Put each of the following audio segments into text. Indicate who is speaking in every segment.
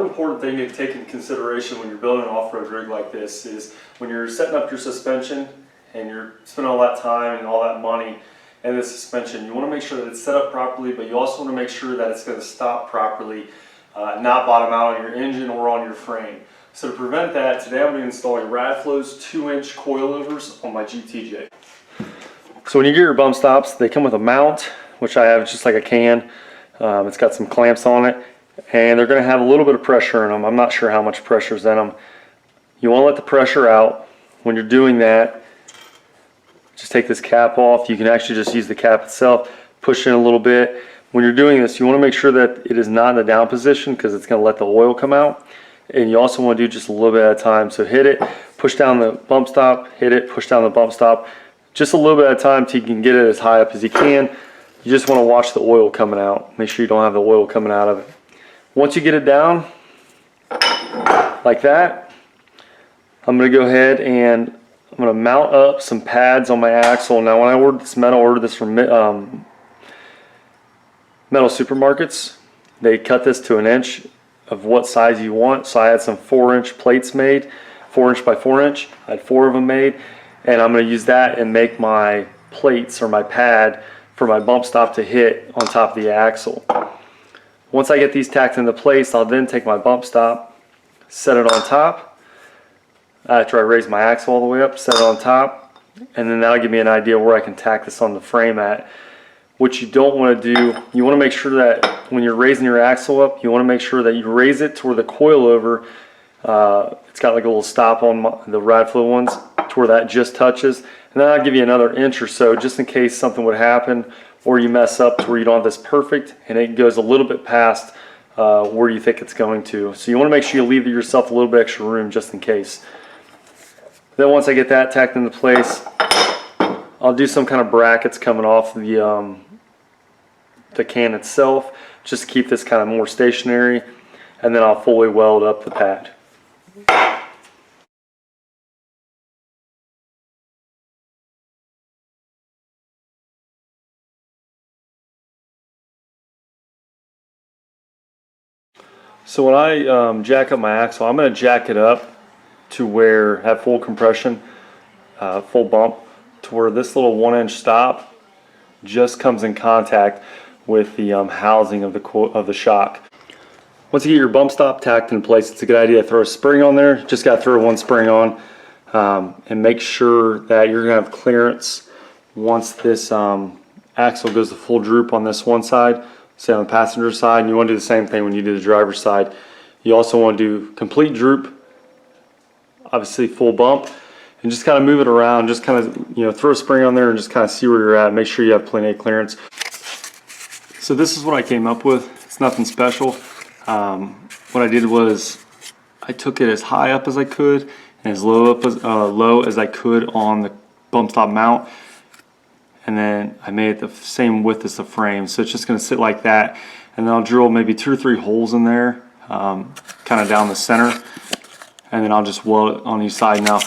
Speaker 1: one important thing to take into consideration when you're building an off-road rig like this is when you're setting up your suspension and you're spending all that time and all that money in the suspension, you want to make sure that it's set up properly, but you also want to make sure that it's going to stop properly, not bottom out on your engine or on your frame. So to prevent that, today I'm going to install Radflo's 2-inch coilovers on my GTJ. So when you get your bump stops, they come with a mount, which I have just like a can. It's got some clamps on it, and they're going to have a little bit of pressure in them. I'm not sure how much pressure is in them. You want to let the pressure out. When you're doing that, just take this cap off. You can actually just use the cap itself, push in a little bit. When you're doing this, you want to make sure that it is not in the down position because it's going to let the oil come out. And you also want to do just a little bit at a time. So hit it, push down the bump stop, hit it, push down the bump stop. Just a little bit at a time till you can get it as high up as you can. You just want to watch the oil coming out. Make sure you don't have the oil coming out of it. Once you get it down like that, I'm going to go ahead and I'm going to mount up some pads on my axle. Now when I ordered this metal, I ordered this from metal supermarkets. They cut this to 1 inch of what size you want. So I had some 4-inch plates made, 4-inch by 4-inch. I had 4 of them made, and I'm going to use that and make my plates or my pad for my bump stop to hit on top of the axle. Once I get these tacked into place, I'll then take my bump stop, set it on top. After I raise my axle all the way up, set it on top, and then that'll give me an idea where I can tack this on the frame at. What you don't want to do, you want to make sure that when you're raising your axle up, you want to make sure that you raise it to where the coilover, it's got like a little stop on the Radflo ones, to where that just touches. And then I'll give you another inch or so just in case something would happen or you mess up to where you don't have this perfect and it goes a little bit past where you think it's going to. So you want to make sure you leave yourself a little bit extra room just in case. Then once I get that tacked into place, I'll do some kind of brackets coming off the can itself just to keep this kind of more stationary, and then I'll fully weld up the pad. So when I jack up my axle, I'm going to jack it up to where have full compression, full bump, to where this little 1-inch stop just comes in contact with the housing of the shock. Once you get your bump stop tacked in place, it's a good idea to throw a spring on there. Just got to throw 1 spring on, and make sure that you're going to have clearance once this axle goes to full droop on this one side. Say on the passenger side, and you want to do the same thing when you do the driver's side. You also want to do complete droop, obviously full bump, and just kind of move it around. Just kind of, throw a spring on there and just kind of see where you're at. Make sure you have plenty of clearance. So this is what I came up with. It's nothing special. What I did was I took it as high up as I could and as low as I could on the bump stop mount. And then I made it the same width as the frame, so it's just going to sit like that. And then I'll drill maybe 2 or 3 holes in there, kind of down the center, and then I'll just weld it on each side. Now,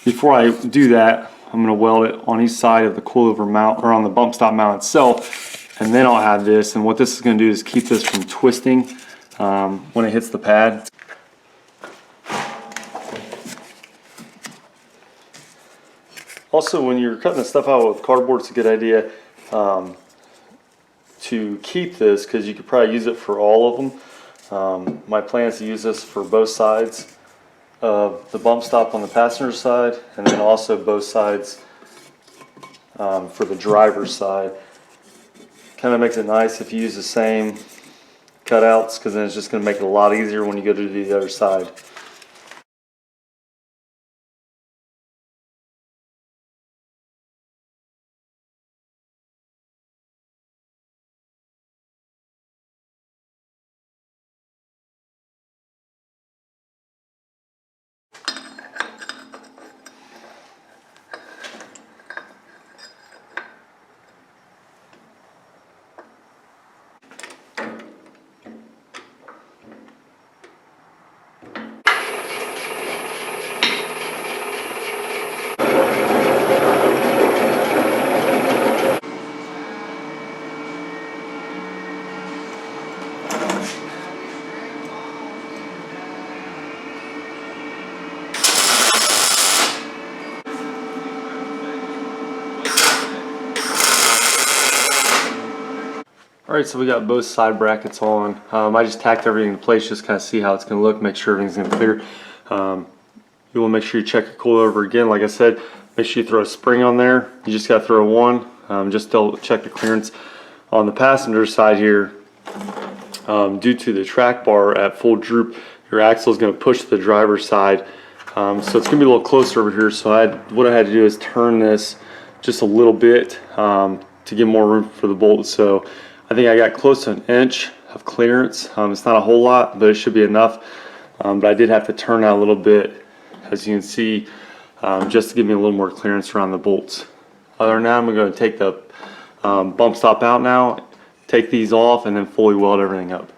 Speaker 1: before I do that, I'm going to weld it on each side of the coilover mount, or on the bump stop mount itself, and then I'll add this. And what this is going to do is keep this from twisting when it hits the pad. Also, when you're cutting this stuff out with cardboard, it's a good idea to keep this, because you could probably use it for all of them. My plan is to use this for both sides of the bump stop on the passenger side, and then also both sides for the driver's side. Kind of makes it nice if you use the same cutouts, because then it's just going to make it a lot easier when you go to do the other side. Alright, so we got both side brackets on. I just tacked everything into place, just kind of see how it's going to look, make sure everything's going to clear. You want to make sure you check your coilover again. Like I said, make sure you throw a spring on there. You just got to throw one, just to check the clearance. On the passenger side here, due to the track bar at full droop, your axle is going to push the driver's side. So it's going to be a little closer over here. So what I had to do is turn this just a little bit to get more room for the bolt. So I think I got close to 1 inch of clearance. It's not a whole lot, but it should be enough. But I did have to turn out a little bit, as you can see, just to give me a little more clearance around the bolts. Other than that, I'm going to take the bump stop out now, take these off, and then fully weld everything up.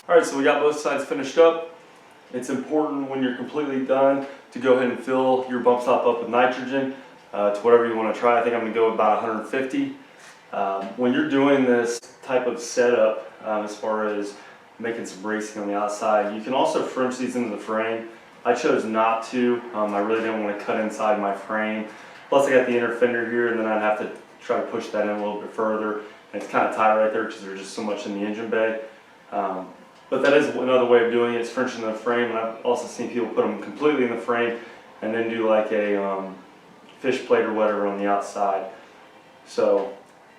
Speaker 1: Alright, so we got both sides finished up. It's important when you're completely done to go ahead and fill your bump stop up with nitrogen to whatever you want to try. I think I'm going to go about 150. When you're doing this type of setup, as far as making some bracing on the outside, you can also French these into the frame. I chose not to. I really didn't want to cut inside my frame. Plus I got the inner fender here, and then I'd have to try to push that in a little bit further. And it's kind of tight right there because there's just so much in the engine bay. But that is another way of doing it, is Frenching the frame. And I've also seen people put them completely in the frame and then do like a fish plate or whatever on the outside. So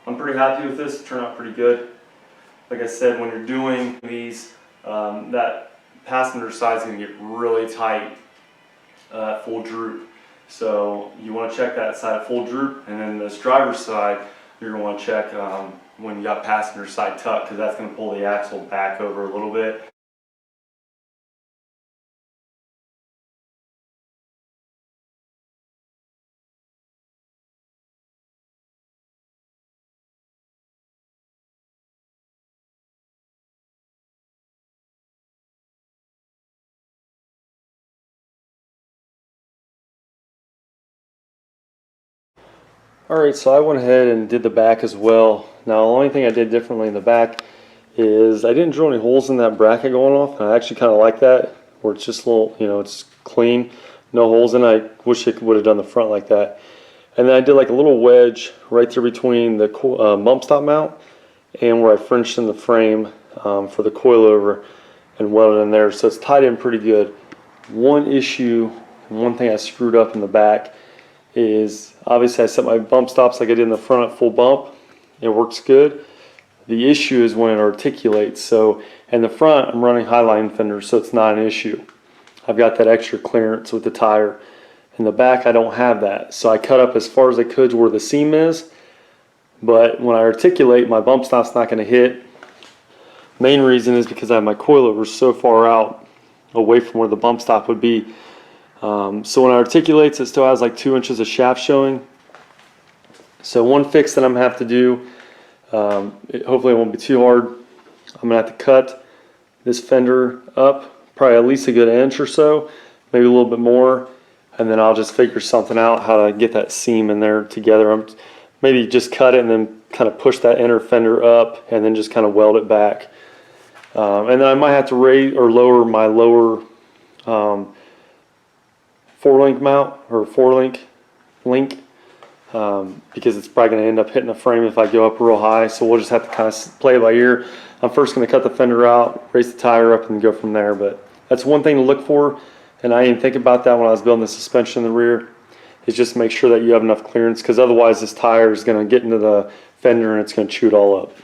Speaker 1: I'm pretty happy with this. It turned out pretty good. Like I said, when you're doing these, that passenger side is going to get really tight at full droop. So you want to check that side at full droop, and then this driver's side, you're going to want to check when you got passenger side tuck, because that's going to pull the axle back over a little bit. Alright, so I went ahead and did the back as well. Now the only thing I did differently in the back is I didn't drill any holes in that bracket going off. And I actually kind of like that, where it's just a little, it's clean, no holes in it. I wish I would have done the front like that. And then I did like a little wedge right there between the bump stop mount and where I Frenched in the frame for the coilover and welded in there. So it's tied in pretty good. One issue, and one thing I screwed up in the back is, obviously I set my bump stops like I did in the front at full bump. It works good. The issue is when it articulates. So in the front I'm running highline fenders, so it's not an issue. I've got that extra clearance with the tire. In the back I don't have that. So I cut up as far as I could to where the seam is, but when I articulate, my bump stop's not going to hit. Main reason is because I have my coilover so far out away from where the bump stop would be. So when it articulates, it still has like 2 inches of shaft showing. So one fix that I'm going to have to do, hopefully it won't be too hard, I'm going to have to cut this fender up probably at least a good inch or so, maybe a little bit more, and then I'll just figure something out how to get that seam in there together. Maybe just cut it and then kind of push that inner fender up and then just kind of weld it back. And then I might have to raise or lower my lower 4-link mount or 4-link link, because it's probably going to end up hitting the frame if I go up real high. So we'll just have to kind of play it by ear. I'm first going to cut the fender out, raise the tire up, and go from there. But that's one thing to look for, and I didn't think about that when I was building the suspension in the rear, is just make sure that you have enough clearance, because otherwise this tire is going to get into the fender and it's going to chew it all up.